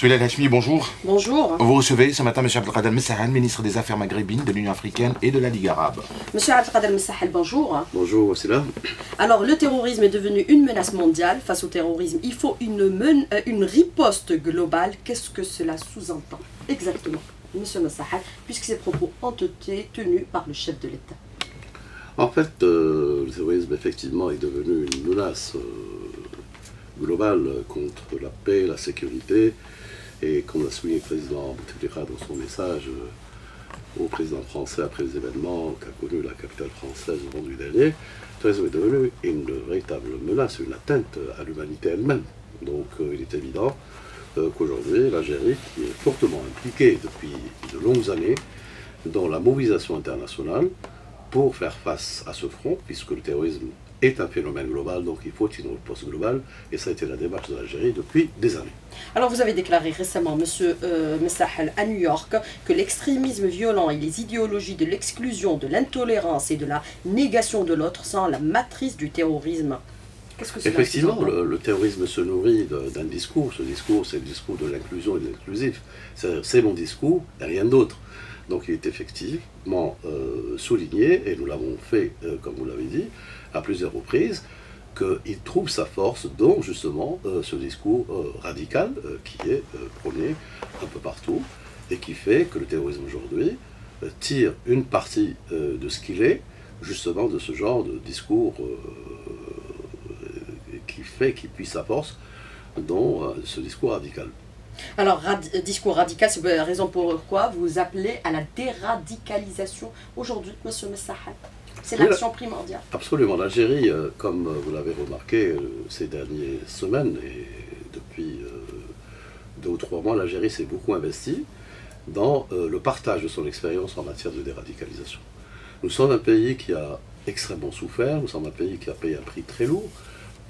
Souheila El Hachmi, bonjour. Bonjour. Vous recevez ce matin M. Abdelkader Messahan, ministre des Affaires maghrébines de l'Union africaine et de la Ligue arabe. Monsieur Abdelkader Messahan, bonjour. Bonjour, c'est là. Alors, le terrorisme est devenu une menace mondiale. Face au terrorisme, il faut une riposte globale. Qu'est-ce que cela sous-entend exactement, Monsieur Messahan, puisque ces propos ont été tenus par le chef de l'État? En fait, le terrorisme, effectivement, est devenu une menace globale contre la paix, la sécurité. Et comme l'a souligné le président Bouteflika dans son message au président français après les événements qu'a connu la capitale française vendredi dernier, le terrorisme est devenu une véritable menace, une atteinte à l'humanité elle-même. Donc il est évident qu'aujourd'hui, l'Algérie, qui est fortement impliquée depuis de longues années dans la mobilisation internationale pour faire face à ce front, puisque le terrorisme est un phénomène global, donc il faut une réponse globale, et ça a été la démarche de l'Algérie depuis des années. Alors vous avez déclaré récemment, Monsieur Messahan, à New York, que l'extrémisme violent et les idéologies de l'exclusion, de l'intolérance et de la négation de l'autre sont la matrice du terrorisme. Qu'est-ce que c'est? Effectivement, le terrorisme se nourrit d'un discours. Ce discours, c'est le discours de l'inclusion et de l'inclusif. C'est mon discours et rien d'autre. Donc il est effectivement souligné, et nous l'avons fait, comme vous l'avez dit, à plusieurs reprises, qu'il trouve sa force dans justement ce discours radical qui est prôné un peu partout, et qui fait que le terrorisme aujourd'hui tire une partie de ce qu'il est, justement de ce genre de discours qui fait qu'il puise sa force dans ce discours radical. Alors, discours radical, c'est la raison pourquoi vous appelez à la déradicalisation aujourd'hui, Monsieur Messahan. C'est l'action primordiale. Absolument. L'Algérie, comme vous l'avez remarqué ces dernières semaines, et depuis 2 ou 3 mois, l'Algérie s'est beaucoup investie dans le partage de son expérience en matière de déradicalisation. Nous sommes un pays qui a extrêmement souffert, nous sommes un pays qui a payé un prix très lourd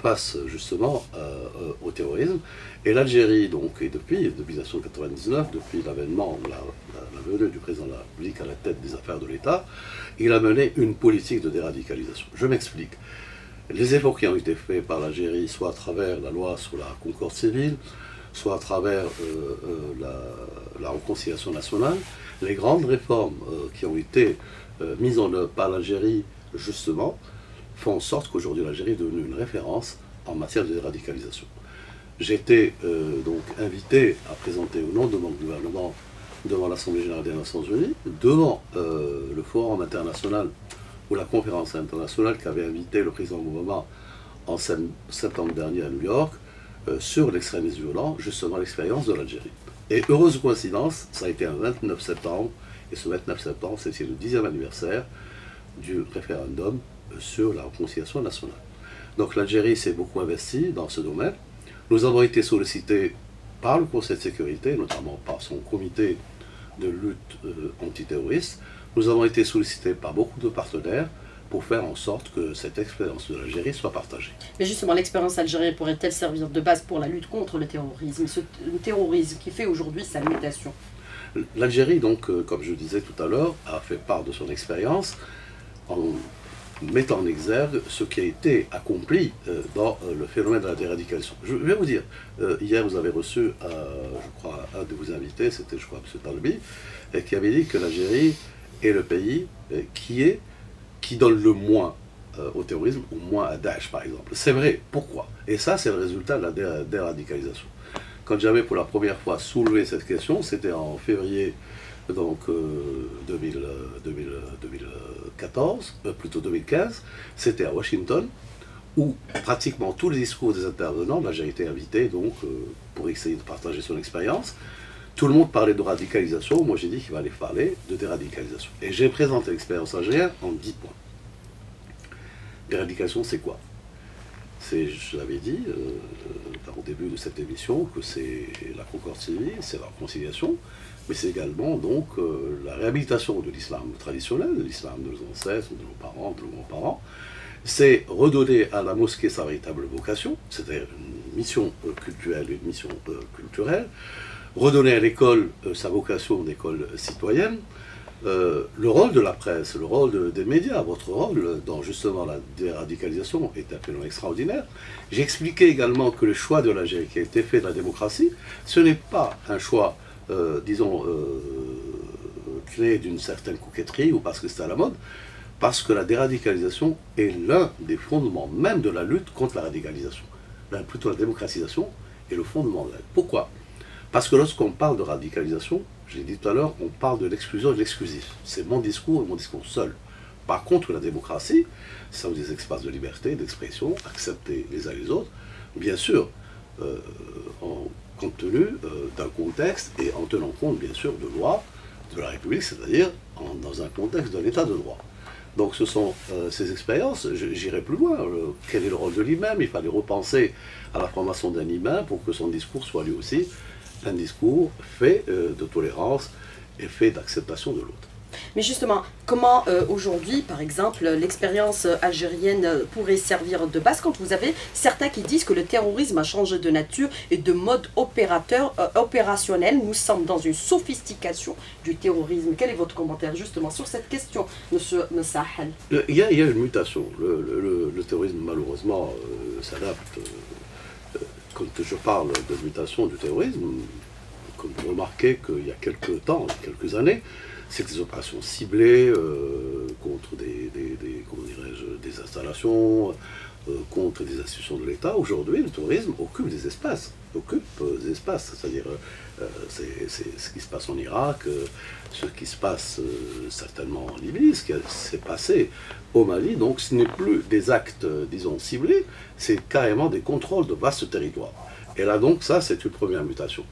face justement au terrorisme. Et l'Algérie, donc, et depuis 1999, depuis l'avènement, la venue du président de la République à la tête des affaires de l'État, il a mené une politique de déradicalisation. Je m'explique. Les efforts qui ont été faits par l'Algérie, soit à travers la loi sur la concorde civile, soit à travers la réconciliation nationale, les grandes réformes qui ont été mises en œuvre par l'Algérie, justement, font en sorte qu'aujourd'hui l'Algérie est devenue une référence en matière de déradicalisation. J'ai été donc invité à présenter au nom de mon gouvernement devant l'Assemblée générale des Nations Unies, devant le forum international ou la conférence internationale qu'avait invité le président Obama en septembre dernier à New York sur l'extrémisme violent, justement l'expérience de l'Algérie. Et heureuse coïncidence, ça a été un 29 septembre, et ce 29 septembre, c'était le 10e anniversaire du référendum sur la réconciliation nationale. Donc l'Algérie s'est beaucoup investie dans ce domaine. Nous avons été sollicités par le Conseil de sécurité, notamment par son comité de lutte antiterroriste. Nous avons été sollicités par beaucoup de partenaires pour faire en sorte que cette expérience de l'Algérie soit partagée. Mais justement, l'expérience algérienne pourrait-elle servir de base pour la lutte contre le terrorisme, ce terrorisme qui fait aujourd'hui sa mutation? L'Algérie, donc, comme je disais tout à l'heure, a fait part de son expérience en mettant en exergue ce qui a été accompli dans le phénomène de la déradicalisation. Je vais vous dire, hier vous avez reçu, je crois, un de vos invités, c'était je crois M. Talbi, qui avait dit que l'Algérie est le pays qui donne le moins au terrorisme, ou moins à Daesh par exemple. C'est vrai, pourquoi? Et ça c'est le résultat de la déradicalisation. Quand j'avais pour la première fois soulevé cette question, c'était en février donc 2014, plutôt 2015, c'était à Washington, où pratiquement tous les discours des intervenants, là j'ai été invité donc pour essayer de partager son expérience, tout le monde parlait de radicalisation, moi j'ai dit qu'il fallait parler de déradicalisation. Et j'ai présenté l'expérience algérienne en 10 points. Déradicalisation c'est quoi? Je l'avais dit au début de cette émission que c'est la concorde civile, c'est la réconciliation, mais c'est également donc la réhabilitation de l'islam traditionnel, de l'islam de nos ancêtres, de nos parents, de nos grands-parents. C'est redonner à la mosquée sa véritable vocation, c'est-à-dire une mission culturelle, une mission culturelle, redonner à l'école sa vocation d'école citoyenne, le rôle de la presse, le rôle des médias, votre rôle dans justement la déradicalisation est absolument extraordinaire. J'ai expliqué également que le choix de l'Algérie qui a été fait de la démocratie, ce n'est pas un choix, disons, créé d'une certaine coquetterie ou parce que c'est à la mode, parce que la déradicalisation est l'un des fondements même de la lutte contre la radicalisation. Plutôt la démocratisation est le fondement de la lutte. Pourquoi? Parce que lorsqu'on parle de radicalisation, je l'ai dit tout à l'heure, on parle de l'exclusion et de l'exclusif. C'est mon discours et mon discours seul. Par contre, la démocratie, ça veut dire des espaces de liberté, d'expression, accepter les uns les autres, bien sûr, compte tenu d'un contexte et en tenant compte, bien sûr, de lois de la République, c'est-à-dire dans un contexte d'un état de droit. Donc ce sont ces expériences, j'irai plus loin. Quel est le rôle de l'imam? Il fallait repenser à la formation d'un imam pour que son discours soit lui aussi un discours fait de tolérance et fait d'acceptation de l'autre. Mais justement, comment aujourd'hui, par exemple, l'expérience algérienne pourrait servir de base quand vous avez certains qui disent que le terrorisme a changé de nature et de mode opérationnel. Nous sommes dans une sophistication du terrorisme. Quel est votre commentaire justement sur cette question, monsieur Messahel? Il y a une mutation. Le terrorisme, malheureusement, s'adapte. Quand je parle de mutation du terrorisme, comme vous remarquez qu'il y a quelques temps, quelques années, c'est des opérations ciblées contre des installations, contre des institutions de l'État. Aujourd'hui, le terrorisme occupe des espaces, c'est-à-dire c'est ce qui se passe en Irak, ce qui se passe certainement en Libye, ce qui s'est passé au Mali. Donc ce n'est plus des actes, disons, ciblés, c'est carrément des contrôles de vastes territoires. Et là donc, ça, c'est une première mutation.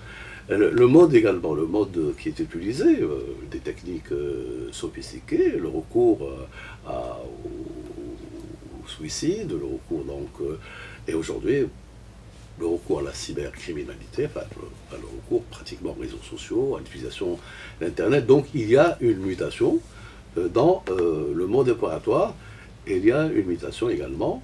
Le mode également, le mode qui est utilisé, des techniques sophistiquées, le recours au suicide, le recours donc, et aujourd'hui, le recours à la cybercriminalité, enfin, le recours pratiquement aux réseaux sociaux, à l'utilisation d'Internet. Donc il y a une mutation dans le mode opératoire, et il y a une mutation également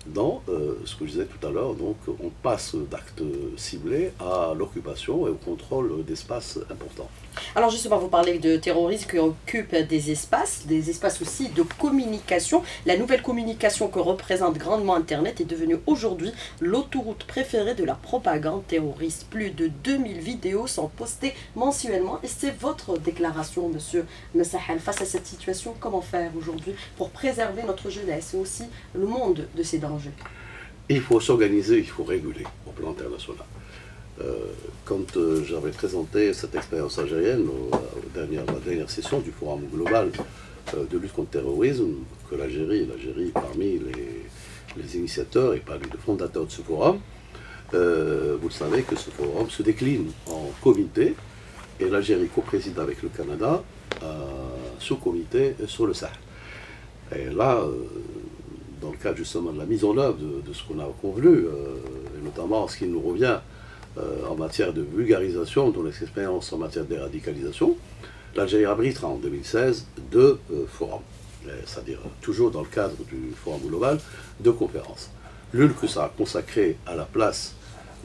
dans ce que je disais tout à l'heure, donc on passe d'actes ciblés à l'occupation et au contrôle d'espaces importants. Alors justement, vous parlez de terrorisme qui occupe des espaces aussi de communication. La nouvelle communication que représente grandement Internet est devenue aujourd'hui l'autoroute préférée de la propagande terroriste. Plus de 2000 vidéos sont postées mensuellement et c'est votre déclaration, monsieur Messahel. Face à cette situation, comment faire aujourd'hui pour préserver notre jeunesse et aussi le monde de ces dangers? Il faut s'organiser, il faut réguler au plan international. Quand j'avais présenté cette expérience algérienne à la dernière session du Forum global de lutte contre le terrorisme, que l'Algérie parmi les initiateurs et parmi les fondateurs de ce forum, vous savez que ce forum se décline en comités et l'Algérie co-préside avec le Canada un sous-comité sur le Sahel. Et là, dans le cadre justement de la mise en œuvre de ce qu'on a convenu, et notamment ce qui nous revient en matière de vulgarisation de notre expérience en matière de déradicalisation, l'Algérie abritera en 2016 deux forums, c'est-à-dire toujours dans le cadre du Forum global, deux conférences. L'une que ça a consacrée à la place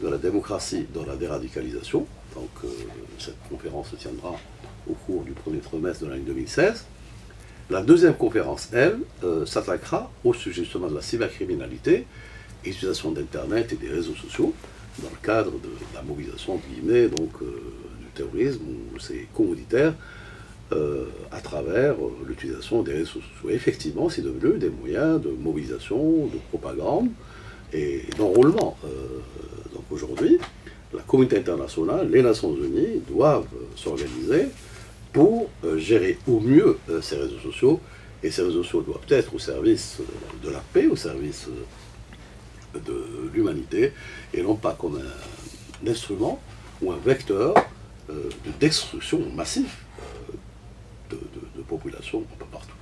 de la démocratie dans la déradicalisation, donc cette conférence se tiendra au cours du premier trimestre de l'année 2016. La deuxième conférence, elle, s'attaquera au sujet justement de la cybercriminalité, l'utilisation d'Internet et des réseaux sociaux, dans le cadre de la mobilisation guillemets, donc, du terrorisme, où c'est commoditaire, à travers l'utilisation des réseaux sociaux. Et effectivement, c'est devenu des moyens de mobilisation, de propagande et d'enrôlement. Donc aujourd'hui, la communauté internationale, les Nations Unies doivent s'organiser pour gérer au mieux ces réseaux sociaux. Et ces réseaux sociaux doivent être au service de la paix, au service de l'humanité, et non pas comme un instrument ou un vecteur de destruction massive de populations un peu partout.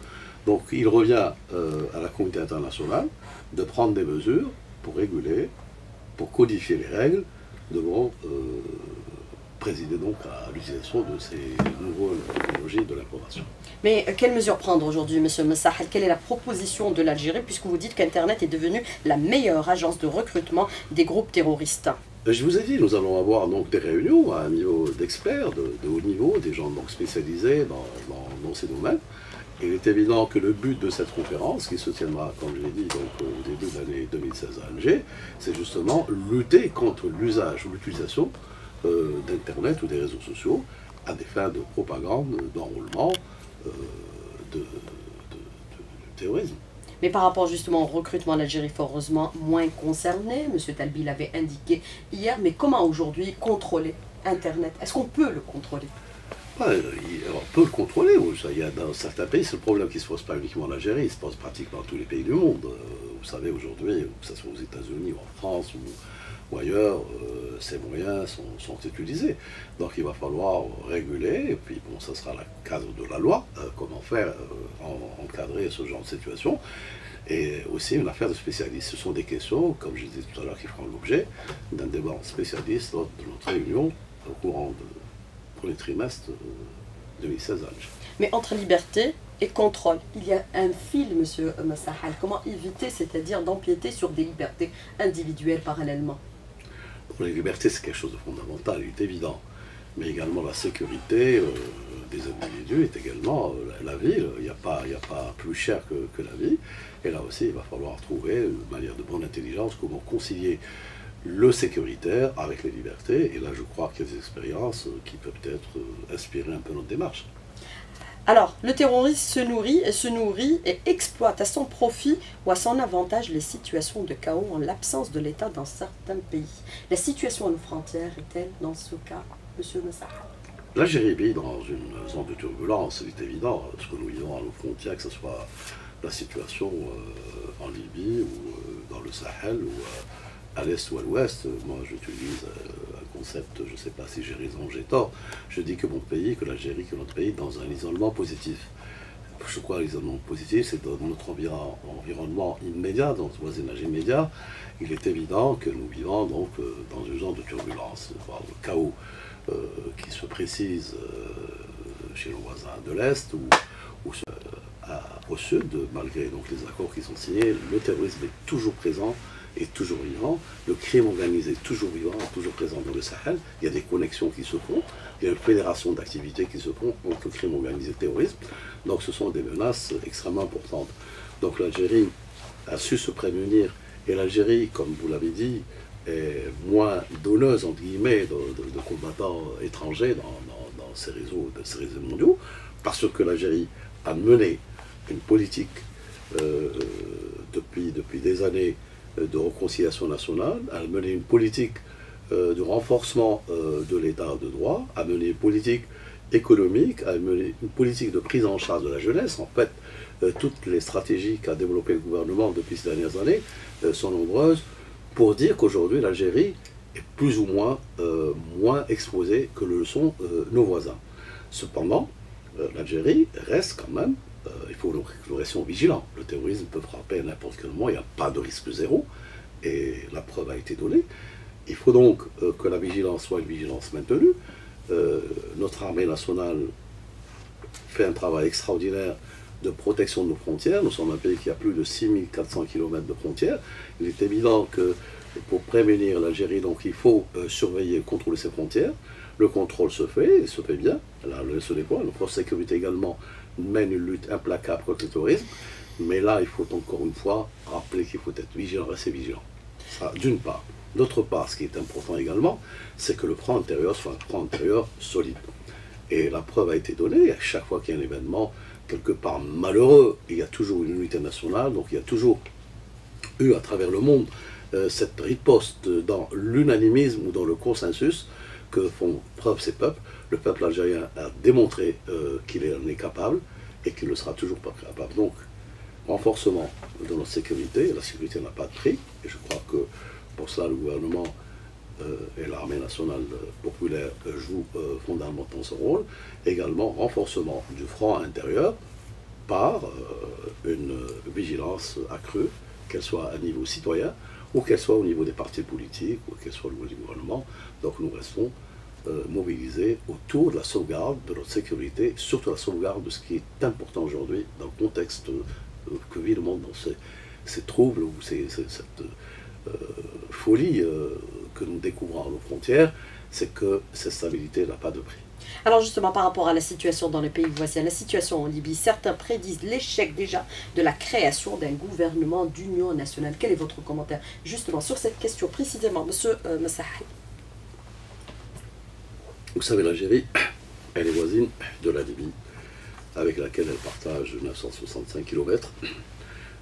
Donc il revient à la communauté internationale de prendre des mesures pour réguler, pour codifier les règles, devant présider donc à l'utilisation de ces nouvelles technologies de l'information. Mais quelles mesures prendre aujourd'hui, M. Messahel? Quelle est la proposition de l'Algérie, puisque vous dites qu'Internet est devenu la meilleure agence de recrutement des groupes terroristes? Je vous ai dit, nous allons avoir donc des réunions à un niveau d'experts, de haut niveau, des gens donc spécialisés dans ces domaines. Et il est évident que le but de cette conférence, qui se tiendra, comme je l'ai dit, donc, au début de l'année 2016 à Alger, c'est justement lutter contre l'usage ou l'utilisation d'Internet ou des réseaux sociaux à des fins de propagande, d'enrôlement, du terrorisme. Mais par rapport justement au recrutement, l'Algérie est heureusement moins concernée. M. Talbi l'avait indiqué hier. Mais comment aujourd'hui contrôler Internet? Est-ce qu'on peut le contrôler? Ouais, on peut le contrôler. Il y a dans certains pays, c'est le problème qui ne se pose pas uniquement en Algérie, il se pose pratiquement dans tous les pays du monde. Vous savez, aujourd'hui, que ce soit aux États-Unis ou en France ou ailleurs, ces moyens sont utilisés. Donc il va falloir réguler, et puis bon, ça sera le cadre de la loi, comment faire, encadrer ce genre de situation. Et aussi une affaire de spécialistes. Ce sont des questions, comme je disais tout à l'heure, qui feront l'objet d'un débat spécialiste lors de notre réunion au courant de premier trimestre 2016 à Alger. Mais entre liberté et contrôle, il y a un fil, M. Massahal. Comment éviter, c'est-à-dire d'empiéter sur des libertés individuelles parallèlement? Pour les libertés, c'est quelque chose de fondamental, il est évident. Mais également la sécurité des individus est également la vie. Il n'y a pas plus cher que la vie. Et là aussi, il va falloir trouver une manière de bonne intelligence, comment concilier le sécuritaire avec les libertés. Et là, je crois qu'il y a des expériences qui peuvent peut-être inspirer un peu notre démarche. Alors, le terrorisme se nourrit et exploite à son profit ou à son avantage les situations de chaos en l'absence de l'État dans certains pays. La situation à nos frontières est-elle dans ce cas, M. Massahal? L'Algérie vit dans une zone de turbulence, c'est évident. Ce que nous vivons à nos frontières, que ce soit la situation en Libye ou dans le Sahel ou à l'est ou à l'ouest, moi j'utilise un concept, je ne sais pas si j'ai raison ou j'ai tort, je dis que mon pays, que l'Algérie, que notre pays est dans un isolement positif. Je crois que l'isolement positif, c'est dans notre environnement immédiat, dans notre voisinage immédiat. Il est évident que nous vivons donc dans une zone de turbulence, voire de chaos qui se précise chez nos voisins de l'Est ou au Sud, malgré donc les accords qui sont signés. Le terrorisme est toujours présent, est toujours vivant, le crime organisé est toujours vivant, toujours présent dans le Sahel. Il y a des connexions qui se font, il y a une fédération d'activités qui se font entre le crime organisé et le terrorisme. Donc ce sont des menaces extrêmement importantes. Donc l'Algérie a su se prémunir, et l'Algérie, comme vous l'avez dit, est moins donneuse, entre guillemets, de combattants étrangers dans ces réseaux mondiaux, parce que l'Algérie a mené une politique depuis des années de réconciliation nationale, a mené une politique de renforcement de l'état de droit, a mené une politique économique, a mené une politique de prise en charge de la jeunesse. En fait, toutes les stratégies qu'a développées le gouvernement depuis ces dernières années sont nombreuses pour dire qu'aujourd'hui l'Algérie est plus ou moins exposée que le sont nos voisins. Cependant, l'Algérie reste quand même, il faut que nous restions vigilants. Le terrorisme peut frapper à n'importe quel moment, il n'y a pas de risque zéro, et la preuve a été donnée. Il faut donc que la vigilance soit une vigilance maintenue. Notre armée nationale fait un travail extraordinaire de protection de nos frontières. Nous sommes un pays qui a plus de 6400 km de frontières. Il est évident que pour prémunir l'Algérie, donc il faut surveiller et contrôler ses frontières. Le contrôle se fait, et se fait bien. Là, ce n'est pas. Nos forces de sécurité également mènent une lutte implacable contre le terrorisme. Mais là, il faut encore une fois rappeler qu'il faut être vigilant, rester vigilant. Ça, d'une part. D'autre part, ce qui est important également, c'est que le front intérieur soit un front intérieur solide. Et la preuve a été donnée, à chaque fois qu'il y a un événement quelque part malheureux, il y a toujours une unité nationale, donc il y a toujours eu à travers le monde cette riposte dans l'unanimisme ou dans le consensus que font preuve ces peuples. Le peuple algérien a démontré qu'il en est capable et qu'il ne sera toujours pas capable. Donc, renforcement de notre sécurité, la sécurité n'a pas de prix, et je crois que pour cela le gouvernement et l'armée nationale populaire jouent fondamentalement son rôle. Également, renforcement du front intérieur par une vigilance accrue, qu'elle soit à niveau citoyen, ou qu'elle soit au niveau des partis politiques, ou qu'elle soit au niveau du gouvernement. Donc nous restons mobilisés autour de la sauvegarde de notre sécurité, surtout la sauvegarde de ce qui est important aujourd'hui dans le contexte que vit le monde, dans ces troubles, ou cette folie que nous découvrons à nos frontières, c'est que cette stabilité n'a pas de prix. Alors justement, par rapport à la situation dans les pays voisins, la situation en Libye, certains prédisent l'échec déjà de la création d'un gouvernement d'union nationale. Quel est votre commentaire justement sur cette question précisément, monsieur Messahi? Vous savez, l'Algérie, elle est voisine de la Libye, avec laquelle elle partage 965 km.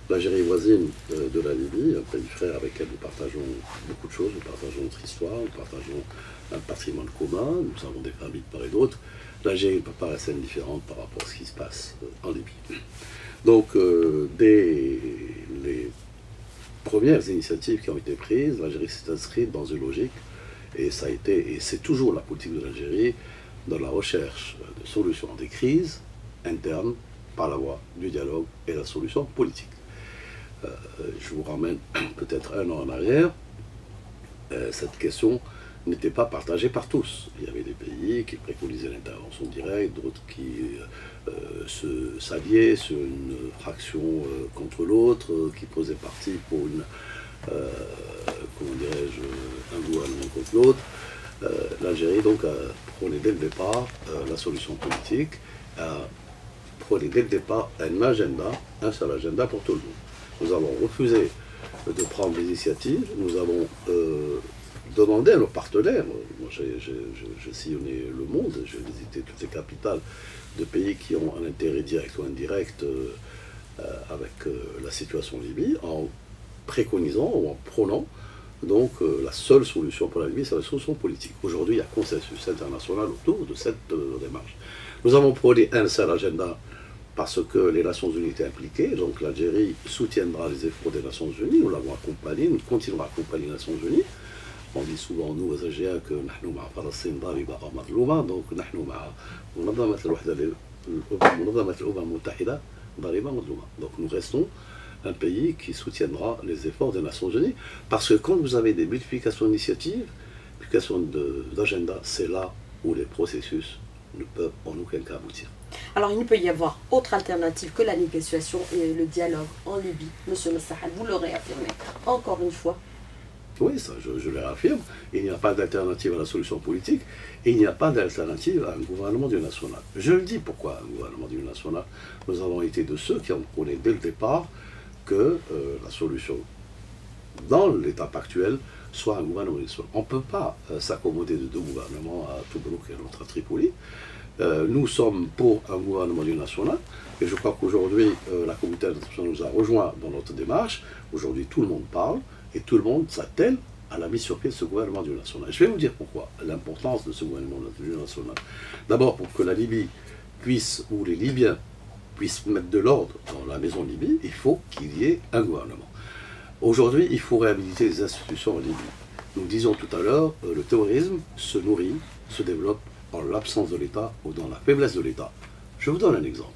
L'Algérie est voisine de la Libye, un pays frère avec lequel nous partageons beaucoup de choses. Nous partageons notre histoire, nous partageons un patrimoine commun, nous avons des familles de part et d'autre. L'Algérie ne peut pas rester indifférente par rapport à ce qui se passe en Libye. Donc, dès les premières initiatives qui ont été prises, l'Algérie s'est inscrite dans une logique, et ça a été, et c'est toujours la politique de l'Algérie, dans la recherche de solutions à des crises internes par la voie du dialogue et la solution politique. Je vous ramène peut-être un an en arrière, cette question n'était pas partagée par tous. Il y avait des pays qui préconisaient l'intervention directe, d'autres qui s'alliaient sur une fraction contre l'autre, qui faisaient parti pour une, comment dirais-je, un gouvernement contre l'autre. L'Algérie donc prenait dès le départ la solution politique, prenait dès le départ un seul agenda pour tout le monde. Nous avons refusé de prendre l'initiative, nous avons demandé à nos partenaires, moi j'ai sillonné le monde, j'ai visité toutes les capitales de pays qui ont un intérêt direct ou indirect avec la situation en Libye, en préconisant ou en prônant donc la seule solution pour la Libye, c'est la solution politique. Aujourd'hui, il y a consensus international autour de cette démarche. Nous avons prôné un seul agenda parce que les Nations Unies étaient impliquées, donc l'Algérie soutiendra les efforts des Nations Unies, nous l'avons accompagné, nous continuerons à accompagner les Nations Unies. On dit souvent, nous, aux Algériens, que nous sommes Palestine, Dariba, Madlouma, donc nous sommes donc nous restons un pays qui soutiendra les efforts des Nations Unies, parce que quand vous avez des multiplications d'initiatives, multiplications d'agenda, c'est là où les processus ne peuvent en aucun cas aboutir. Alors il ne peut y avoir autre alternative que la négociation et le dialogue en Libye. Monsieur Messahi, vous l'aurez affirmé encore une fois. Oui, ça je le réaffirme. Il n'y a pas d'alternative à la solution politique et il n'y a pas d'alternative à un gouvernement d'union nationale. Je le dis pourquoi un gouvernement d'union nationale. Nous avons été de ceux qui ont prôné dès le départ que la solution dans l'étape actuelle soit un gouvernement national. On ne peut pas s'accommoder de deux gouvernements à Tobruk et à l'autre à Tripoli. Nous sommes pour un gouvernement d'union nationale et je crois qu'aujourd'hui la communauté internationale nous a rejoints dans notre démarche. Aujourd'hui tout le monde parle et tout le monde s'attelle à la mise sur pied de ce gouvernement d'union nationale. Je vais vous dire pourquoi, l'importance de ce gouvernement d'union nationale. D'abord pour que la Libye puisse, ou les Libyens puissent mettre de l'ordre dans la maison Libye, il faut qu'il y ait un gouvernement. Aujourd'hui, il faut réhabiliter les institutions en Libye. Nous disions tout à l'heure, le terrorisme se nourrit, se développe en l'absence de l'État ou dans la faiblesse de l'État. Je vous donne un exemple.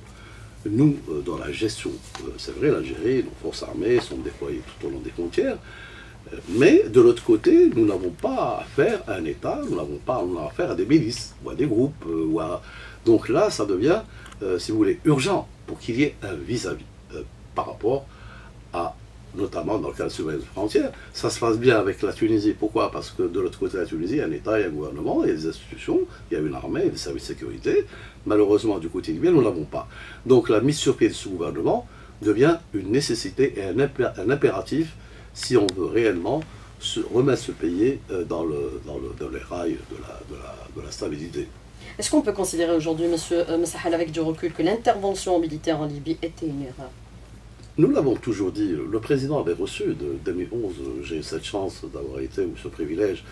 Nous, dans la gestion, c'est vrai, l'Algérie, nos forces armées sont déployées tout au long des frontières, mais de l'autre côté, nous n'avons pas affaire à un État, nous n'avons pas affaire à des milices ou à des groupes. Donc là, ça devient, si vous voulez, urgent pour qu'il y ait un vis-à-vis par rapport à, notamment dans le cas de surveillance frontière. Ça se passe bien avec la Tunisie. Pourquoi? Parce que de l'autre côté de la Tunisie, il y a un État, il y a un gouvernement, il y a des institutions, il y a une armée, il y a des services de sécurité. Malheureusement, du côté libyen, nous ne l'avons pas. Donc la mise sur pied de ce gouvernement devient une nécessité et un impératif si on veut réellement remettre ce pays dans les rails de la stabilité. Est-ce qu'on peut considérer aujourd'hui, monsieur Messahi, avec du recul, que l'intervention militaire en Libye était une erreur? Nous l'avons toujours dit. Le président avait reçu de 2011, j'ai eu cette chance d'avoir été, ou ce privilège,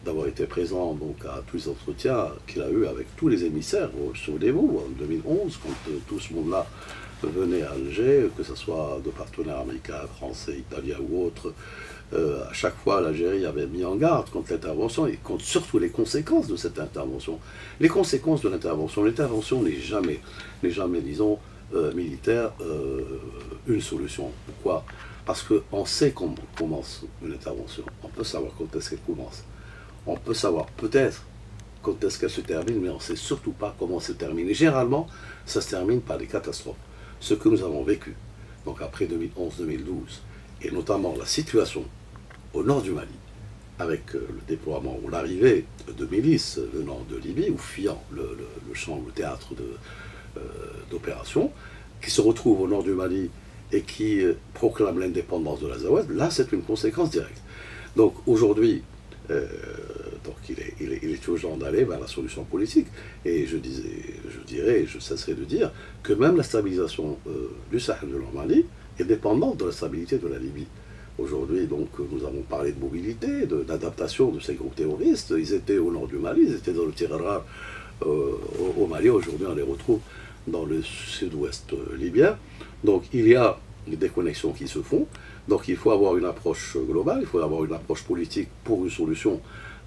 d'avoir été présent donc, à tous les entretiens qu'il a eu avec tous les émissaires. Souvenez-vous, en 2011, quand tout ce monde-là venait à Alger, que ce soit de partenaires américains, français, italiens ou autres, à chaque fois l'Algérie avait mis en garde contre l'intervention et contre surtout les conséquences de cette intervention. Les conséquences de l'intervention n'est jamais, disons, militaire, une solution. Pourquoi? Parce qu'on sait comment commence une intervention. On peut savoir quand est-ce qu'elle commence. On peut savoir peut-être quand est-ce qu'elle se termine, mais on ne sait surtout pas comment elle se termine. Et généralement, ça se termine par des catastrophes. Ce que nous avons vécu, donc après 2011-2012, et notamment la situation au nord du Mali, avec le déploiement ou l'arrivée de milices venant de Libye ou fuyant le champ, le théâtre d'opération, qui se retrouvent au nord du Mali et qui proclament l'indépendance de l'Azawad, là c'est une conséquence directe. Donc aujourd'hui, donc il est urgent d'aller vers la solution politique. Et je dirais, je cesserai de dire que même la stabilisation du Sahel de Mali est dépendante de la stabilité de la Libye. Aujourd'hui, donc, nous avons parlé de mobilité, d'adaptation de ces groupes terroristes. Ils étaient au nord du Mali, ils étaient dans le Tirara au Mali. Aujourd'hui, on les retrouve dans le sud-ouest libyen. Donc, il y a des connexions qui se font. Donc, il faut avoir une approche globale, il faut avoir une approche politique pour une solution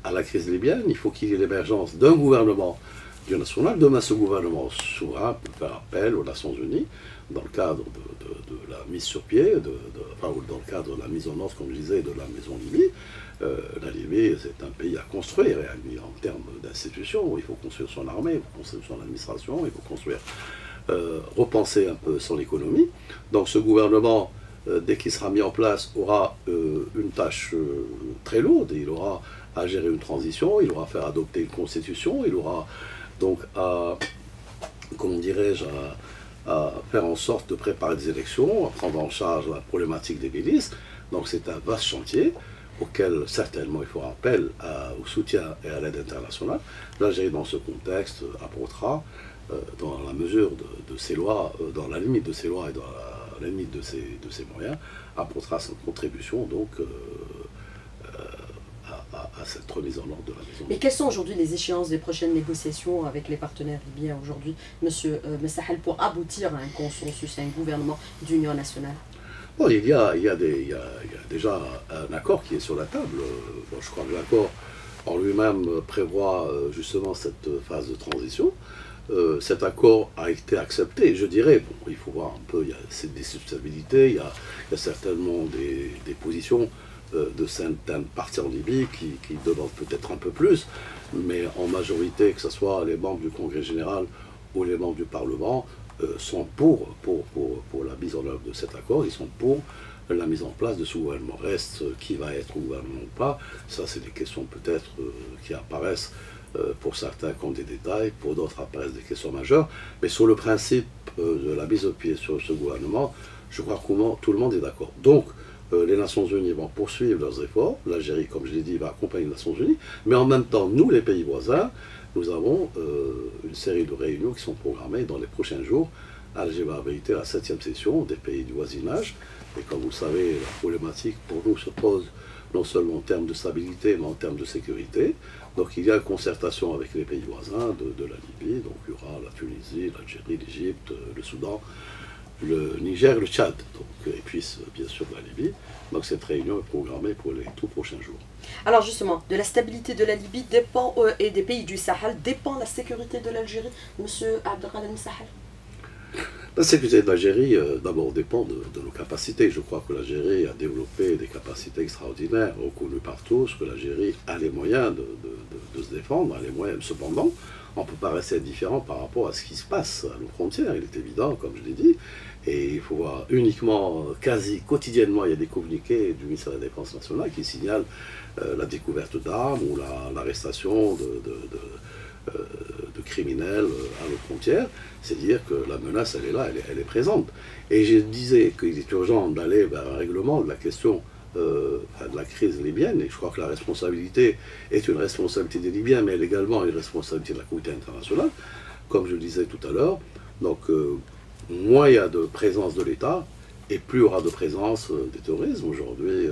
à la crise libyenne. Il faut qu'il y ait l'émergence d'un gouvernement du national. Demain, ce gouvernement souverain peut faire appel aux Nations Unies dans le cadre de la mise sur pied, enfin, dans le cadre de la mise en ordre, comme je disais, de la maison Libye. La Libye, c'est un pays à construire, et en termes d'institutions. Il faut construire son armée, il faut construire son administration, il faut construire, repenser un peu son économie. Donc ce gouvernement, dès qu'il sera mis en place, aura une tâche très lourde. Il aura à gérer une transition, il aura à faire adopter une constitution, il aura donc à, comment dirais-je, à faire en sorte de préparer des élections, à prendre en charge la problématique des milices. Donc c'est un vaste chantier auquel certainement il fera appel au soutien et à l'aide internationale. L'Algérie, dans ce contexte, apportera, dans la mesure de ses lois, dans la limite de ses lois et dans la limite de ses moyens, apportera sa contribution donc à cette remise en ordre de la maison. Mais quelles sont aujourd'hui les échéances des prochaines négociations avec les partenaires libyens aujourd'hui, M. Messahel, pour aboutir à un consensus, à un gouvernement d'union nationale? Bon, il y a déjà un accord qui est sur la table. Bon, je crois que l'accord en lui-même prévoit justement cette phase de transition. Cet accord a été accepté, je dirais. Bon, il faut voir un peu, il y a des substabilités, il y a certainement des positions de certaines parties en Libye qui demandent peut-être un peu plus, mais en majorité, que ce soit les membres du Congrès général ou les membres du Parlement, sont pour la mise en œuvre de cet accord, ils sont pour la mise en place de ce gouvernement. Reste qui va être au gouvernement ou pas, ça c'est des questions peut-être qui apparaissent pour certains comme des détails, pour d'autres apparaissent des questions majeures, mais sur le principe de la mise au pied sur ce gouvernement, je crois que tout le monde est d'accord. Donc, les Nations Unies vont poursuivre leurs efforts, l'Algérie, comme je l'ai dit, va accompagner les Nations Unies, mais en même temps, nous, les pays voisins, nous avons une série de réunions qui sont programmées dans les prochains jours. Alger va abriter la 7e session des pays du voisinage, et comme vous le savez, la problématique pour nous se pose non seulement en termes de stabilité, mais en termes de sécurité. Donc il y a une concertation avec les pays voisins de la Libye, donc il y aura la Tunisie, l'Algérie, l'Égypte, le Soudan, le Niger, le Tchad, donc, et puis bien sûr la Libye. Donc cette réunion est programmée pour les tout prochains jours. Alors justement, de la stabilité de la Libye dépend, et des pays du Sahel dépend la sécurité de l'Algérie, Monsieur Abdelkader Messahel? La sécurité de l'Algérie, d'abord, dépend de nos capacités. Je crois que l'Algérie a développé des capacités extraordinaires, reconnues par tous, que l'Algérie a les moyens de se défendre, a les moyens. Cependant, on ne peut pas rester indifférent par rapport à ce qui se passe à nos frontières. Il est évident, comme je l'ai dit, et il faut voir uniquement, quasi quotidiennement, il y a des communiqués du ministère de la Défense nationale qui signalent la découverte d'armes ou l'arrestation de criminels à nos frontières. C'est dire que la menace, elle est là, elle est présente. Et je disais qu'il est urgent d'aller vers un règlement de la question de la crise libyenne, et je crois que la responsabilité est une responsabilité des Libyens, mais elle est également une responsabilité de la communauté internationale, comme je le disais tout à l'heure. Donc, moins il y a de présence de l'État, et plus il y aura de présence des terroristes. Aujourd'hui,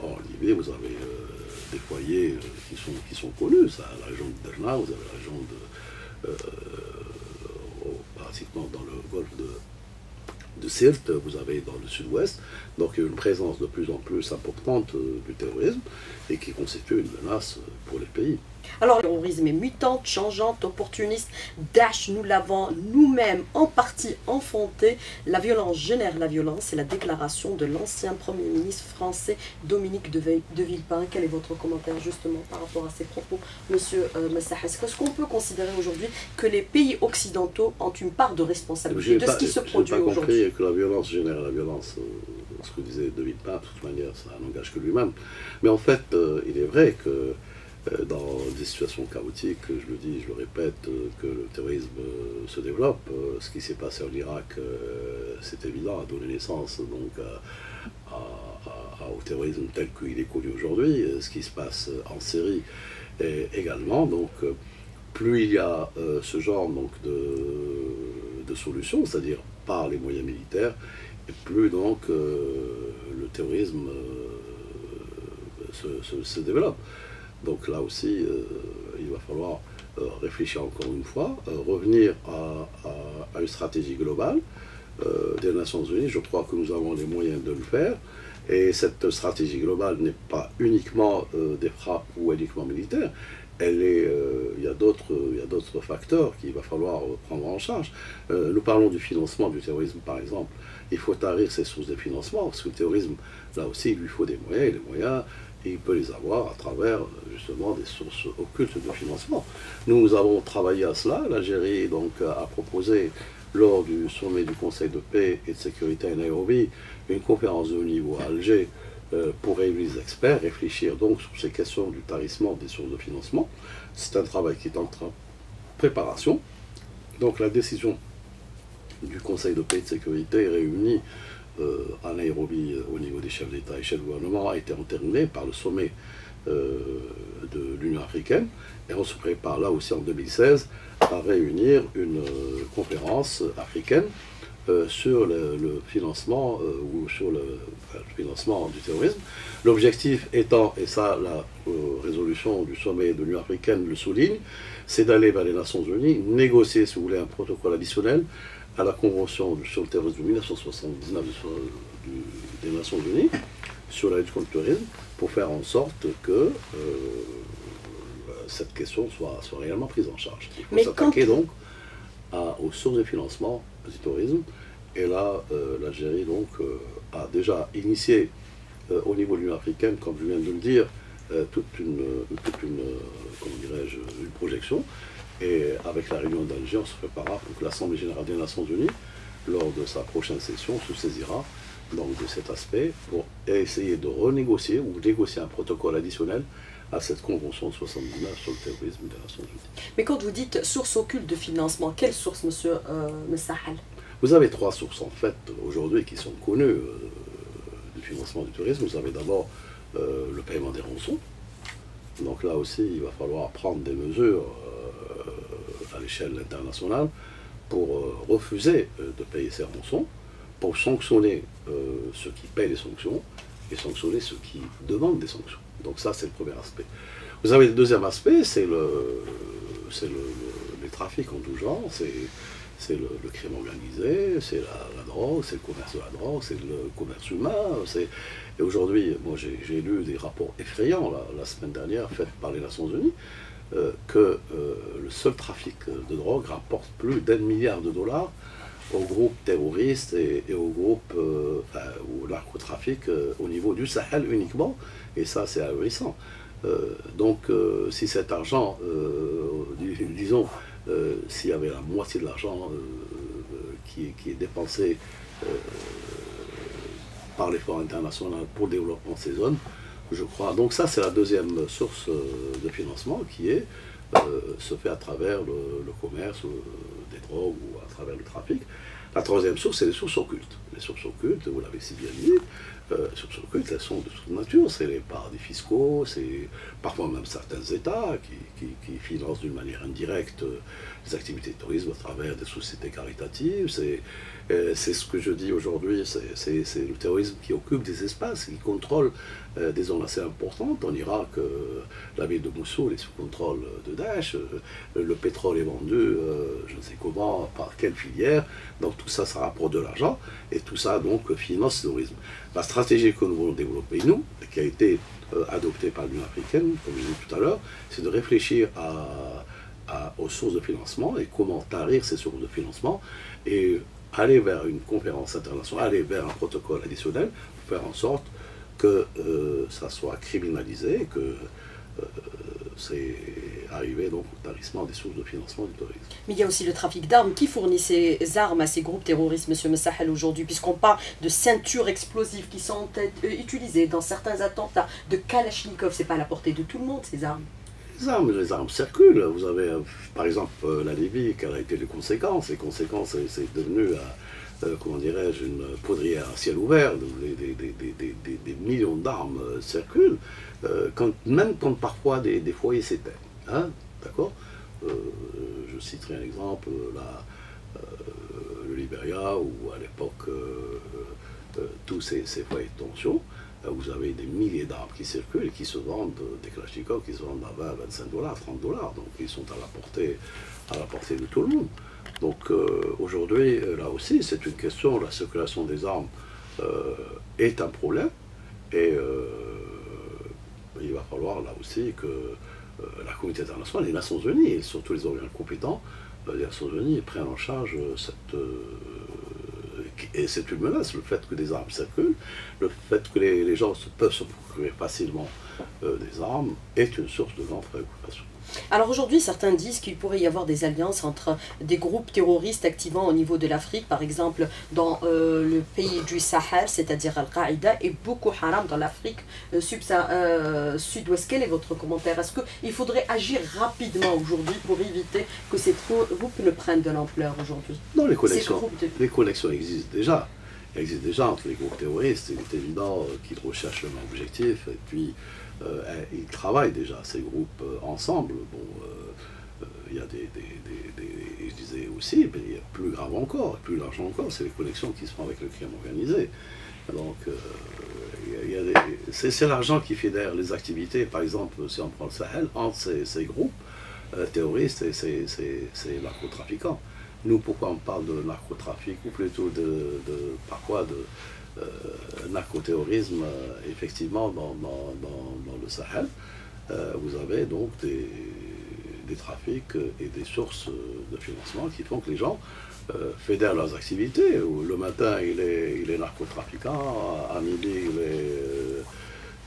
en Libye, vous avez des foyers qui sont connus, ça, la région de Derna, vous avez la région pratiquement dans le golfe de Sirte, vous avez dans le sud-ouest, donc il y a une présence de plus en plus importante du terrorisme et qui constitue une menace pour les pays. Alors, le terrorisme est mutante, changeante, opportuniste. Daesh, nous l'avons nous-mêmes en partie enfanté. La violence génère la violence. C'est la déclaration de l'ancien Premier ministre français Dominique de Villepin. Quel est votre commentaire justement par rapport à ces propos, Monsieur Messahel? Est-ce qu'on peut considérer aujourd'hui que les pays occidentaux ont une part de responsabilité de ce qui se produit aujourd'hui? Je n'ai pas compris que la violence génère la violence. ce que disait De Villepin, de toute manière, ça n'engage que lui-même. Mais en fait, il est vrai que dans des situations chaotiques, je le dis, je le répète, que le terrorisme se développe. Ce qui s'est passé en Irak, c'est évident, a donné naissance donc, au terrorisme tel qu'il est connu aujourd'hui. Ce qui se passe en Syrie également. Donc, plus il y a ce genre donc, de solutions, c'est-à-dire par les moyens militaires, et plus donc le terrorisme se développe. Donc là aussi, il va falloir réfléchir encore une fois, revenir à une stratégie globale des Nations Unies. Je crois que nous avons les moyens de le faire. Et cette stratégie globale n'est pas uniquement des frappes ou uniquement militaires. Il y a d'autres facteurs qu'il va falloir prendre en charge. Nous parlons du financement du terrorisme, par exemple. Il faut tarir ses sources de financement, parce que le terrorisme, là aussi, il lui faut des moyens, et les moyens, il peut les avoir à travers, justement, des sources occultes de financement. Nous avons travaillé à cela. L'Algérie, donc, a proposé, lors du sommet du Conseil de paix et de sécurité à Nairobi, une conférence de haut niveau à Alger, pour réunir les experts, réfléchir donc sur ces questions du tarissement des sources de financement. C'est un travail qui est en préparation. Donc la décision du Conseil de paix et de sécurité réunie à Nairobi au niveau des chefs d'État et chefs de gouvernement a été entérinée par le sommet de l'Union africaine. Et on se prépare là aussi en 2016 à réunir une conférence africaine sur le financement ou sur le financement du terrorisme. L'objectif étant, et ça la résolution du sommet de l'Union africaine le souligne, c'est d'aller vers les Nations Unies, négocier, si vous voulez, un protocole additionnel à la Convention sur le terrorisme de 1979 des Nations Unies sur la lutte contre le terrorisme, pour faire en sorte que cette question soit réellement prise en charge. Il faut s'attaquer donc aux sources de financement du terrorisme. Et là, l'Algérie donc a déjà initié au niveau de l'Union africaine, comme je viens de le dire, toute une comment dirais-je, une projection. Et avec la réunion d'Alger, on se préparera pour que l'Assemblée générale des Nations Unies, lors de sa prochaine session, se saisira donc de cet aspect pour essayer de renégocier ou négocier un protocole additionnel à cette convention de 79 sur le terrorisme des Nations Unies. Mais quand vous dites source occulte de financement, quelle source, monsieur Messahal? Vous avez trois sources en fait aujourd'hui qui sont connues du financement du terrorisme. Vous avez d'abord le paiement des rançons. Donc là aussi, il va falloir prendre des mesures à l'échelle internationale pour refuser de payer ces rançons, pour sanctionner ceux qui payent les sanctions et sanctionner ceux qui demandent des sanctions. Donc ça, c'est le premier aspect. Vous avez le deuxième aspect, c'est les trafics en tout genre, c'est le crime organisé, c'est la drogue, c'est le commerce de la drogue, c'est le commerce humain. Et aujourd'hui, moi j'ai lu des rapports effrayants la semaine dernière faits par les Nations Unies, que le seul trafic de drogue rapporte plus d'1 milliard de dollars aux groupes terroristes et aux groupes au narcotrafic au niveau du Sahel uniquement, et ça c'est ahurissant. Donc si cet argent, disons, s'il y avait la moitié de l'argent qui est dépensé par l'effort international pour le développement de ces zones, je crois. Donc ça c'est la deuxième source de financement qui se fait à travers le commerce des drogues ou à travers le trafic. La troisième source, c'est les sources occultes. Les sources occultes, vous l'avez si bien dit, les sources occultes, elles sont de toute nature. C'est les paradis fiscaux, c'est parfois même certains États qui financent d'une manière indirecte les activités de tourisme à travers des sociétés caritatives. C'est ce que je dis aujourd'hui, c'est le terrorisme qui occupe des espaces, qui contrôle des zones assez importantes. En Irak, la ville de Mossoul est sous contrôle de Daesh, le pétrole est vendu, je ne sais comment, par quelle filière. Donc tout ça, ça rapporte de l'argent, et tout ça donc finance le terrorisme. La stratégie que nous voulons développer, nous, qui a été adoptée par l'Union africaine, comme je l'ai dit tout à l'heure, c'est de réfléchir aux sources de financement et comment tarir ces sources de financement, et aller vers une conférence internationale, aller vers un protocole additionnel, pour faire en sorte que ça soit criminalisé, que c'est arrivé donc au tarissement des sources de financement du terrorisme. Mais il y a aussi le trafic d'armes. Qui fournit ces armes à ces groupes terroristes, M. Messahel, aujourd'hui, puisqu'on parle de ceintures explosives qui sont utilisées dans certains attentats, de Kalachnikov, c'est pas à la portée de tout le monde ces armes. Les armes circulent. Vous avez, par exemple, la Libye, quelles ont été les conséquences? Les conséquences, c'est devenu, comment dirais-je, une poudrière à ciel ouvert. Des millions d'armes circulent, même quand parfois des foyers s'éteignent. Hein, d'accord. Je citerai un exemple, le Libéria, où à l'époque, tous ces foyers de tension, vous avez des milliers d'armes qui circulent et qui se vendent, des Kalachnikov qui se vendent à 20, 25 dollars, 30 dollars, donc ils sont à la portée de tout le monde. Donc aujourd'hui, là aussi, c'est une question, la circulation des armes est un problème, et il va falloir là aussi que la communauté internationale, les Nations Unies, et surtout les organes compétents, les Nations Unies prennent en charge et c'est une menace, le fait que des armes circulent, le fait que les gens peuvent se procurer facilement des armes est une source de grande préoccupation. Alors aujourd'hui, certains disent qu'il pourrait y avoir des alliances entre des groupes terroristes activant au niveau de l'Afrique, par exemple dans le pays du Sahel, c'est-à-dire Al-Qaïda, et Boko Haram dans l'Afrique sud-ouest. Quel est votre commentaire? Est-ce qu'il faudrait agir rapidement aujourd'hui pour éviter que ces groupes ne prennent de l'ampleur aujourd'hui? Non, les connexions existent déjà. Elles existent déjà entre les groupes terroristes. Il est évident qu'ils recherchent le même objectif, et puis ils travaillent déjà, ces groupes, ensemble. Bon, il y a je disais aussi, mais il y a plus grave encore, plus large encore, c'est les connexions qui se font avec le crime organisé. Donc, c'est l'argent qui fédère les activités, par exemple, si on prend le Sahel, entre ces groupes terroristes et ces narcotrafiquants. Nous, pourquoi on parle de narcotrafic, ou plutôt parfois de narcoterrorisme, effectivement, dans le Sahel, vous avez donc des trafics et des sources de financement qui font que les gens fédèrent leurs activités. Le matin, il est narcotrafiquant, à midi,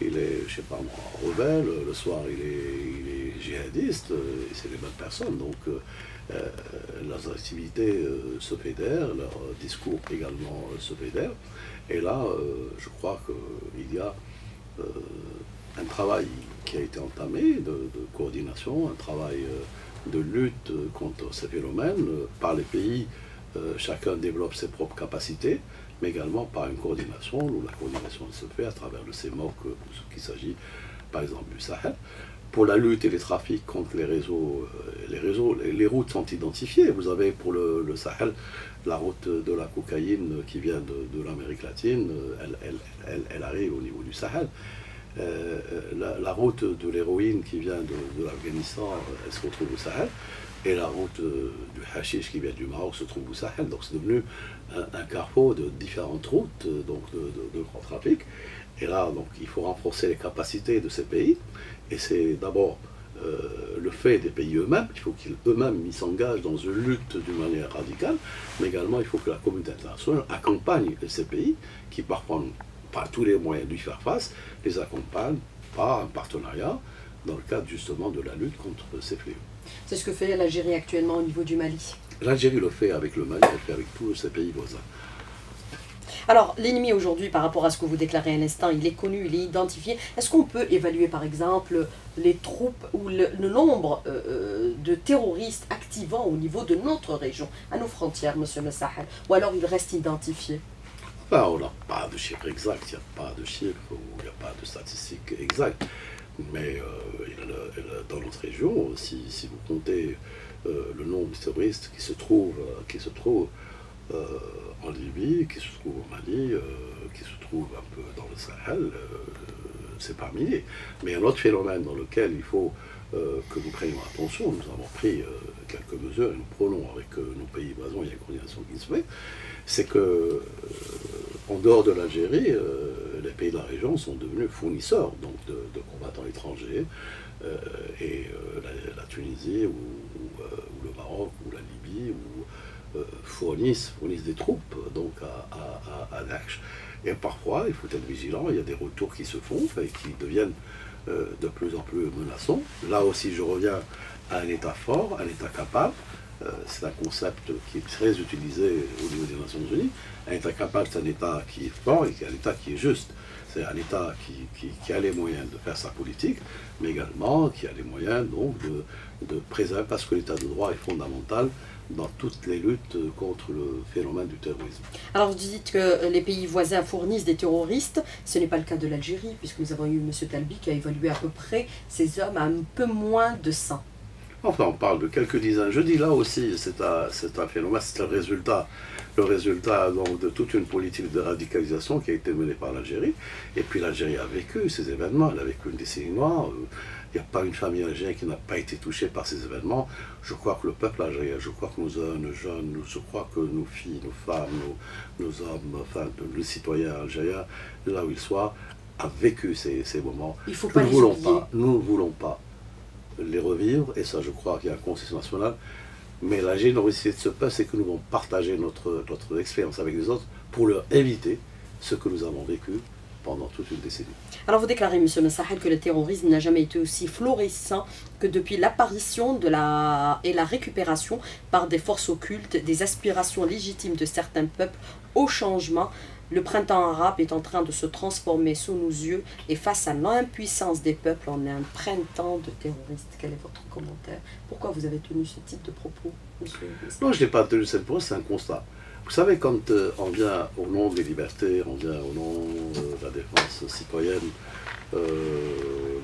il est, je sais pas moi, rebelle, le soir, il est djihadiste, et c'est les mêmes personnes. Donc, leurs activités se fédèrent, leurs discours également se fédèrent. Et là, je crois qu'il y a un travail qui a été entamé de coordination, un travail de lutte contre ces phénomènes par les pays. Chacun développe ses propres capacités, mais également par une coordination, où la coordination se fait à travers le CEMOC, pour ce qui s'agit par exemple du Sahel. Pour la lutte et les trafics contre les routes sont identifiées. Vous avez pour le Sahel la route de la cocaïne qui vient de l'Amérique latine, elle arrive au niveau du Sahel. La route de l'héroïne qui vient de l'Afghanistan, elle se retrouve au Sahel. Et la route du hashish qui vient du Maroc se trouve au Sahel. Donc c'est devenu un carrefour de différentes routes donc de grand trafic. Et là, donc, il faut renforcer les capacités de ces pays. Et c'est d'abord le fait des pays eux-mêmes. Il faut qu'ils eux-mêmes s'engagent dans une lutte d'une manière radicale. Mais également, il faut que la communauté internationale accompagne ces pays qui parfois n'ont pas tous les moyens d'y faire face, les accompagne par un partenariat dans le cadre justement de la lutte contre ces fléaux. C'est ce que fait l'Algérie actuellement au niveau du Mali. L'Algérie le fait avec le Mali, elle le fait avec tous ses pays voisins. Alors, l'ennemi aujourd'hui, par rapport à ce que vous déclarez à l'instant, il est connu, il est identifié. Est-ce qu'on peut évaluer, par exemple, les troupes ou le nombre de terroristes activant au niveau de notre région, à nos frontières, M. Messahel, ou alors il reste identifié? On n'a pas de chiffres exacts, il n'y a pas de chiffres, il n'y a pas de statistiques exactes. Mais dans notre région, si vous comptez le nombre de terroristes qui se trouvent en Libye, qui se trouvent au Mali, qui se trouvent un peu dans le Sahel, c'est par milliers. Mais un autre phénomène dans lequel il faut que nous prenions attention, nous avons pris quelques mesures et nous prenons avec nos pays voisins, il y a une coordination qui se fait, c'est que en dehors de l'Algérie, les pays de la région sont devenus fournisseurs donc de combattants étrangers, et la Tunisie ou le Maroc ou la Libye fournissent des troupes donc à Daesh. Et parfois, il faut être vigilant, il y a des retours qui se font et qui deviennent de plus en plus menaçant. Là aussi, je reviens à un État fort, un État capable. C'est un concept qui est très utilisé au niveau des Nations Unies. Un État capable, c'est un État qui est fort et un État qui est juste. C'est un État qui a les moyens de faire sa politique, mais également qui a les moyens donc de préserver, parce que l'État de droit est fondamental dans toutes les luttes contre le phénomène du terrorisme. Alors vous dites que les pays voisins fournissent des terroristes, ce n'est pas le cas de l'Algérie, puisque nous avons eu M. Talbi qui a évalué à peu près ces hommes à un peu moins de 100. Enfin, on parle de quelques dizaines. Je dis là aussi, c'est un phénomène, c'est le résultat donc, de toute une politique de radicalisation qui a été menée par l'Algérie. Et puis l'Algérie a vécu ces événements, elle a vécu une décennie noire. Il n'y a pas une famille algérienne qui n'a pas été touchée par ces événements. Je crois que le peuple algérien, je crois que nos jeunes, je crois que nos filles, nos femmes, nos hommes, enfin, les citoyens algériens, là où ils soient, a vécu ces moments. Il faut pas les oublier. Nous ne voulons pas les revivre, et ça je crois qu'il y a un consensus national, mais la générosité de ce peuple, c'est que nous allons partager notre expérience avec les autres pour leur éviter ce que nous avons vécu pendant toute une décennie. Alors vous déclarez, M. Messahed, que le terrorisme n'a jamais été aussi florissant que depuis l'apparition et la récupération par des forces occultes des aspirations légitimes de certains peuples au changement. Le printemps arabe est en train de se transformer sous nos yeux et face à l'impuissance des peuples, on est un printemps de terroristes. Quel est votre commentaire? Pourquoi vous avez tenu ce type de propos, monsieur? Non, je n'ai pas tenu cette propos, c'est un constat. Vous savez, quand on vient au nom des libertés, on vient au nom de la défense citoyenne,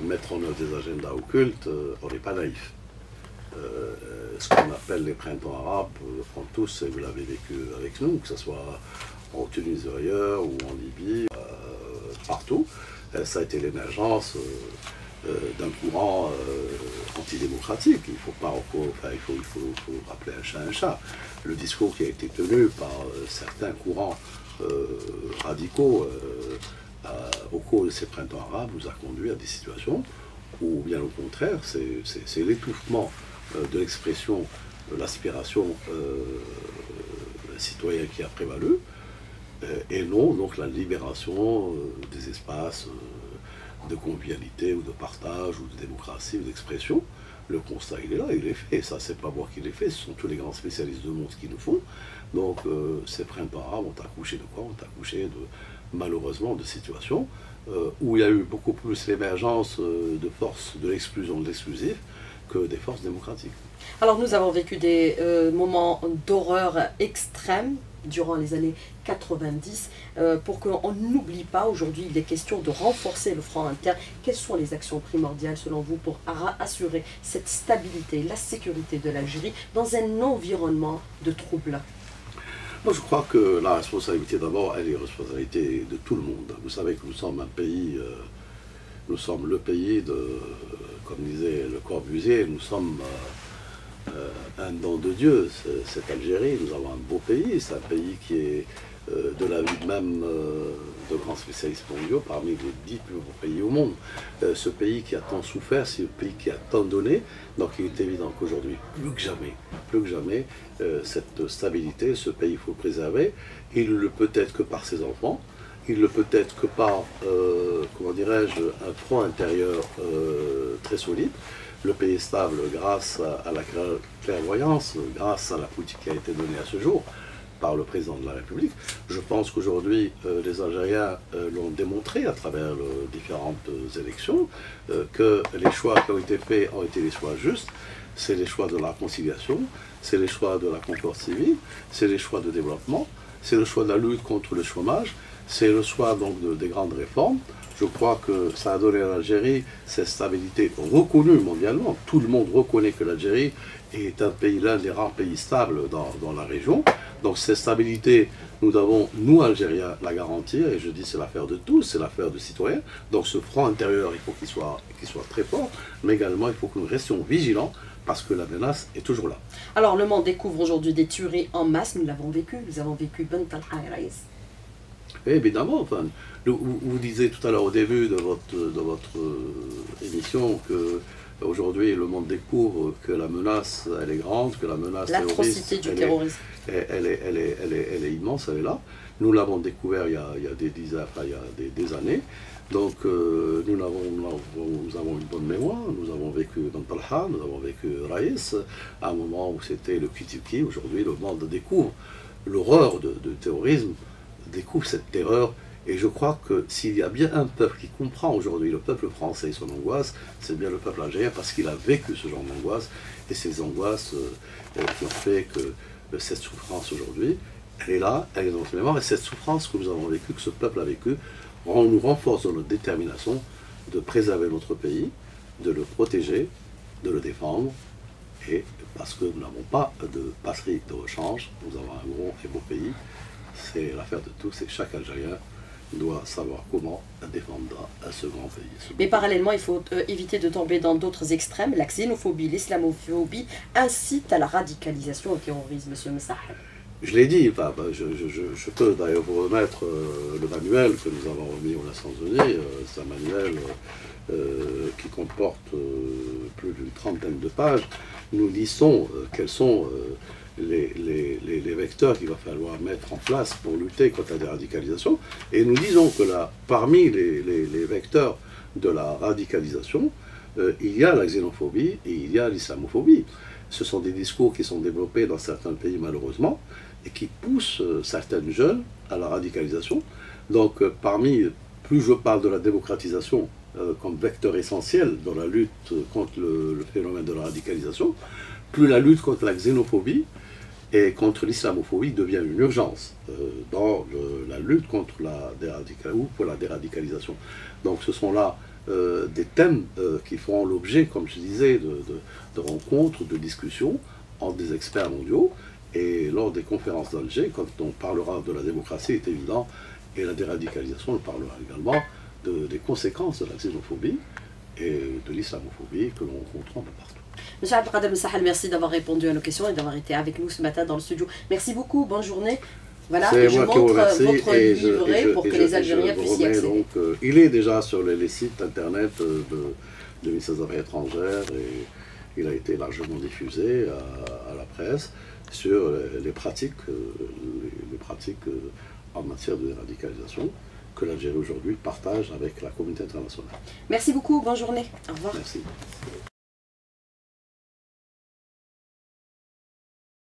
mettre en œuvre des agendas occultes, on n'est pas naïf. Ce qu'on appelle les printemps arabes, en tous, et vous l'avez vécu avec nous, que ce soit en Tunisie ou ailleurs, ou en Libye, partout, ça a été l'émergence d'un courant antidémocratique. Il faut rappeler un chat un chat. Le discours qui a été tenu par certains courants radicaux au cours de ces printemps arabes nous a conduit à des situations où, bien au contraire, c'est l'étouffement de l'expression, de l'aspiration citoyenne qui a prévalu, et non donc la libération des espaces de convivialité ou de partage ou de démocratie ou d'expression. Le constat, il est là, il est fait. Ça, c'est pas moi qui l'ai fait, ce sont tous les grands spécialistes du monde qui le font. Donc, ces printemps arabes ont accouché de quoi? Ont accouché malheureusement de situations où il y a eu beaucoup plus l'émergence de forces de l'exclusion, de l'exclusif, que des forces démocratiques. Alors nous avons vécu des moments d'horreur extrême durant les années 90. Pour qu'on n'oublie pas, aujourd'hui il est question de renforcer le front interne. Quelles sont les actions primordiales selon vous pour assurer cette stabilité, la sécurité de l'Algérie dans un environnement de troubles? Moi je crois que la responsabilité d'abord, elle est la responsabilité de tout le monde. Vous savez que nous sommes un pays, nous sommes le pays de, comme disait Le Corbusier, nous sommes un don de Dieu, cette Algérie. Nous avons un beau pays, c'est un pays qui est de la vie même de grands spécialistes mondiaux, parmi les 10 plus grands pays au monde. Ce pays qui a tant souffert, c'est un pays qui a tant donné, donc il est évident qu'aujourd'hui, plus que jamais, cette stabilité, ce pays, il faut le préserver. Il ne le peut être que par ses enfants, il ne peut être que par, comment dirais-je, un front intérieur très solide. Le pays est stable grâce à la clairvoyance, grâce à la politique qui a été donnée à ce jour par le président de la République. Je pense qu'aujourd'hui, les Algériens l'ont démontré à travers différentes élections, que les choix qui ont été faits ont été les choix justes. C'est les choix de la conciliation, c'est les choix de la concorde civile, c'est les choix de développement, c'est le choix de la lutte contre le chômage, c'est le choix donc des grandes réformes. Je crois que ça a donné à l'Algérie cette stabilité reconnue mondialement. Tout le monde reconnaît que l'Algérie est un pays, l'un des rares pays stables dans la région. Donc cette stabilité, nous devons, nous Algériens, la garantir. Et je dis c'est l'affaire de tous, c'est l'affaire de citoyens. Donc ce front intérieur, il faut qu'il soit très fort. Mais également, il faut que nous restions vigilants parce que la menace est toujours là. Alors le monde découvre aujourd'hui des tueries en masse. Nous l'avons vécu. Nous avons vécu Bent al-Haïraïs. Évidemment, enfin, vous disiez tout à l'heure au début de votre émission que Aujourd'hui, le monde découvre que la menace, elle est grande, que la menace l'atrocité du terrorisme. Elle est immense, elle est là. Nous l'avons découvert il y a des années. Donc nous avons une bonne mémoire. Nous avons vécu dans Talha, nous avons vécu Raïs, à un moment où c'était le Kitiki. Aujourd'hui, le monde découvre l'horreur du terrorisme, découvre cette terreur. Et je crois que s'il y a bien un peuple qui comprend aujourd'hui, le peuple français, son angoisse, c'est bien le peuple algérien, parce qu'il a vécu ce genre d'angoisse, et ces angoisses qui ont fait que cette souffrance aujourd'hui, elle est là, elle est dans notre mémoire, et cette souffrance que nous avons vécue, que ce peuple a vécue, nous renforce dans notre détermination de préserver notre pays, de le protéger, de le défendre, et parce que nous n'avons pas de passerie de rechange, nous avons un gros et beau pays, c'est l'affaire de tous, c'est que chaque Algérien doit savoir comment défendre ce grand pays. Mais parallèlement, il faut éviter de tomber dans d'autres extrêmes. La xénophobie, l'islamophobie incitent à la radicalisation, au terrorisme, M. Messahed. Je l'ai dit, je peux d'ailleurs vous remettre le manuel que nous avons remis aux Nations Unies. C'est un manuel qui comporte plus d'une trentaine de pages. Nous listons quels sont les vecteurs qu'il va falloir mettre en place pour lutter contre la déradicalisation. Et nous disons que là, parmi les vecteurs de la radicalisation, il y a la xénophobie et il y a l'islamophobie. Ce sont des discours qui sont développés dans certains pays malheureusement et qui poussent certaines jeunes à la radicalisation. Donc plus je parle de la démocratisation comme vecteur essentiel dans la lutte contre le phénomène de la radicalisation, plus la lutte contre la xénophobie et contre l'islamophobie devient une urgence dans la lutte contre pour la déradicalisation. Donc ce sont là des thèmes qui feront l'objet, comme je disais, de rencontres, de discussions entre des experts mondiaux. Et lors des conférences d'Alger, quand on parlera de la démocratie, c'est évident, et la déradicalisation, on parlera également des conséquences de la xénophobie et de l'islamophobie que l'on rencontre un peu partout. Monsieur Abdelkader Messahed, merci d'avoir répondu à nos questions et d'avoir été avec nous ce matin dans le studio. Merci beaucoup, bonne journée. Voilà, et je montre votre livret pour que les Algériens puissent y accéder. Donc, il est déjà sur les sites internet du ministère des Affaires étrangères et il a été largement diffusé à la presse sur les pratiques en matière de radicalisation que l'Algérie aujourd'hui partage avec la communauté internationale. Merci beaucoup, bonne journée. Au revoir. Merci.